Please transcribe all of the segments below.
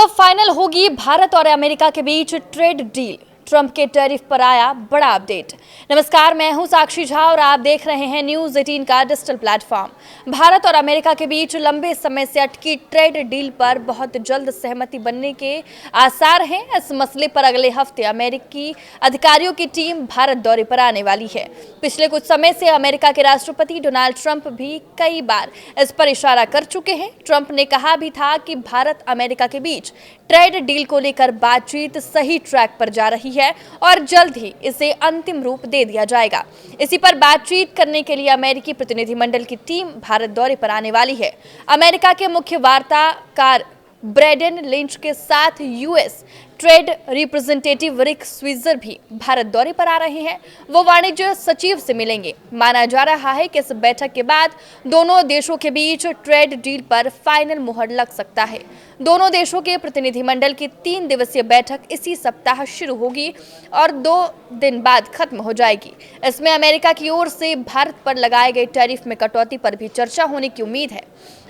अब फाइनल होगी भारत और अमेरिका के बीच ट्रेड डील। ट्रंप के टैरिफ पर आया बड़ा अपडेट। नमस्कार, मैं हूं साक्षी झा और आप देख रहे हैं न्यूज 18 का डिजिटल प्लेटफॉर्म। भारत और अमेरिका के बीच लंबे समय से अटकी ट्रेड डील पर बहुत जल्द सहमति बनने के आसार हैं। इस मसले पर अगले हफ्ते अमेरिकी अधिकारियों की टीम भारत दौरे पर आने वाली है। पिछले कुछ समय से अमेरिका के राष्ट्रपति डोनाल्ड ट्रंप भी कई बार इस पर इशारा कर चुके हैं। ट्रंप ने कहा भी था कि भारत अमेरिका के बीच ट्रेड डील को लेकर बातचीत सही ट्रैक पर जा रही है और जल्द ही इसे अंतिम रूप दे दिया जाएगा। इसी पर बातचीत करने के लिए अमेरिकी प्रतिनिधिमंडल की टीम भारत दौरे पर आने वाली है। अमेरिका के मुख्य वार्ताकार ब्रैडन लिंच के साथ यूएस ट्रेड रिप्रेजेंटेटिव रिक स्विट्जर भी भारत दौरे पर आ रहे हैं। वो वाणिज्य सचिव से मिलेंगे। माना जा रहा है कि इस बैठक के बाद दोनों देशों के बीच ट्रेड डील पर फाइनल मुहर लग सकता है। दोनों देशों के प्रतिनिधिमंडल की 3 दिवसीय बैठक इसी सप्ताह शुरू होगी और 2 दिन बाद खत्म हो जाएगी। इसमें अमेरिका की ओर से भारत पर लगाए गए टैरिफ में कटौती पर भी चर्चा होने की उम्मीद है।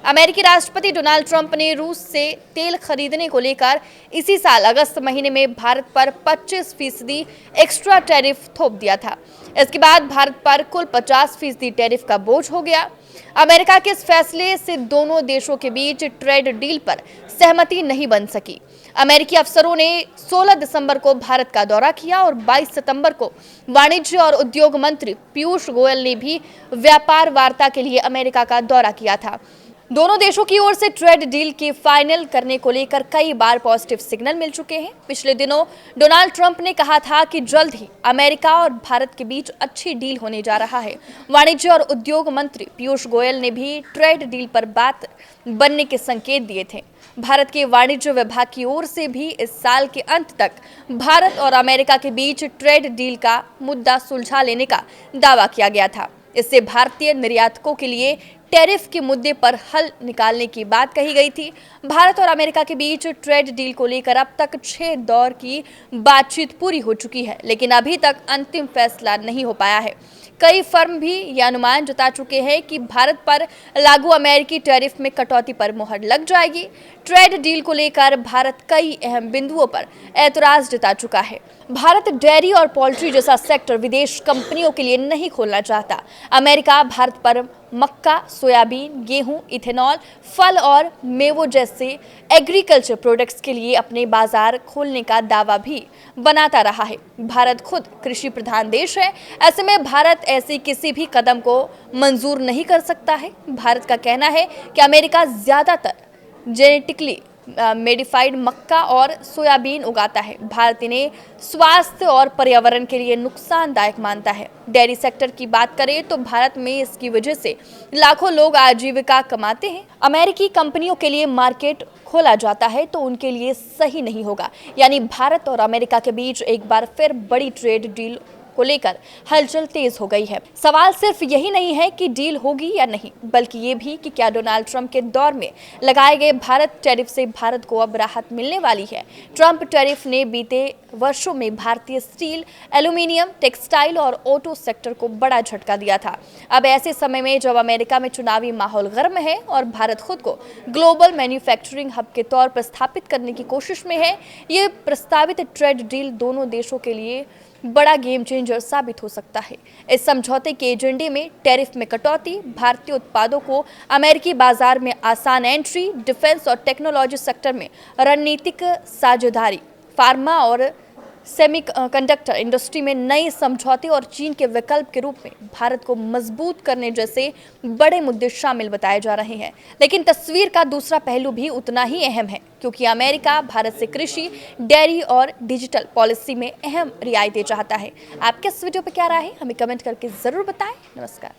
अमेरिकी राष्ट्रपति डोनाल्ड ट्रंप ने रूस से तेल खरीदने को लेकर इसी साल अगस्त महीने में भारत पर 25% एक्स्ट्रा टैरिफ थोप दिया था। इसके बाद भारत पर कुल 50% टैरिफ का बोझ हो गया। अमेरिका के इस फैसले से दोनों देशों के बीच ट्रेड डील पर सहमति नहीं बन सकी। अमेरिकी अफसरों ने 16 दिसंबर को भारत का दौरा किया और 22 सितंबर को वाणिज्य और उद्योग मंत्री पीयूष गोयल ने भी व्यापार वार्ता के लिए अमेरिका का दौरा किया था। दोनों देशों की ओर से ट्रेड डील के फाइनल करने को लेकर कई बार पॉजिटिव सिग्नल मिल चुके हैं। पिछले दिनों डोनाल्ड ट्रंप ने कहा था कि जल्द ही अमेरिका और भारत के बीच अच्छी डील होने जा रहा है। वाणिज्य और उद्योग मंत्री पीयूष गोयल ने भी ट्रेड डील पर बात बनने के संकेत दिए थे। भारत के वाणिज्य विभाग की ओर से भी इस साल के अंत तक भारत और अमेरिका के बीच ट्रेड डील का मुद्दा सुलझा लेने का दावा किया गया था। इससे भारतीय निर्यातकों के लिए टैरिफ के मुद्दे पर हल निकालने की बात कही गई थी। भारत और अमेरिका के बीच ट्रेड डील को लेकर अब तक 6 दौर की बातचीत पूरी हो चुकी है, लेकिन अभी तक अंतिम फैसला नहीं हो पाया है। कई फर्म भी यह अनुमान जता चुके हैं कि भारत पर लागू अमेरिकी टैरिफ में कटौती पर मुहर लग जाएगी। ट्रेड डील को लेकर भारत कई अहम बिंदुओं पर ऐतराज जता चुका है। भारत डेयरी और पोल्ट्री जैसा सेक्टर विदेश कंपनियों के लिए नहीं खोलना चाहता। अमेरिका भारत पर मक्का, सोयाबीन, गेहूं, इथेनॉल, फल और मेवों जैसे एग्रीकल्चर प्रोडक्ट्स के लिए अपने बाजार खोलने का दावा भी बनाता रहा है। भारत खुद कृषि प्रधान देश है। ऐसे में भारत ऐसे किसी भी कदम को मंजूर नहीं कर सकता है। भारत का कहना है कि अमेरिका ज्यादातर जेनेटिकली मेडिफाइड मक्का और सोयाबीन उगाता है। भारत इन्हें स्वास्थ्य और पर्यावरण के लिए नुकसानदायक मानता है। डेयरी सेक्टर की बात करें तो भारत में इसकी वजह से लाखों लोग आजीविका कमाते हैं। अमेरिकी कंपनियों के लिए मार्केट खोला जाता है तो उनके लिए सही नहीं होगा। यानी भारत और अमेरिका के बीच एक बार फिर बड़ी ट्रेड डील को लेकर हलचल तेज हो गई है। सवाल सिर्फ यही नहीं है कि डील होगी या नहीं, बल्कि ये भी कि क्या डोनाल्ड ट्रंप के दौर में लगाए गए भारत टैरिफ से भारत को अब राहत मिलने वाली है। ट्रंप टैरिफ ने बीते वर्षों में भारतीय स्टील, एल्यूमिनियम, टेक्सटाइल और ऑटो सेक्टर को बड़ा झटका दिया था। अब ऐसे समय में जब अमेरिका में चुनावी माहौल गर्म है और भारत खुद को ग्लोबल मैन्युफैक्चरिंग हब के तौर पर स्थापित करने की कोशिश में है, ये प्रस्तावित ट्रेड डील दोनों देशों के लिए बड़ा गेम चेंजर साबित हो सकता है। इस समझौते के एजेंडे में टैरिफ में कटौती, भारतीय उत्पादों को अमेरिकी बाजार में आसान एंट्री, डिफेंस और टेक्नोलॉजी सेक्टर में रणनीतिक साझेदारी, फार्मा और सेमीकंडक्टर इंडस्ट्री में नए समझौते और चीन के विकल्प के रूप में भारत को मजबूत करने जैसे बड़े मुद्दे शामिल बताए जा रहे हैं। लेकिन तस्वीर का दूसरा पहलू भी उतना ही अहम है, क्योंकि अमेरिका भारत से कृषि, डेयरी और डिजिटल पॉलिसी में अहम रियायतें चाहता है। आपके इस वीडियो पर क्या राय है, हमें कमेंट करके जरूर बताएं। नमस्कार।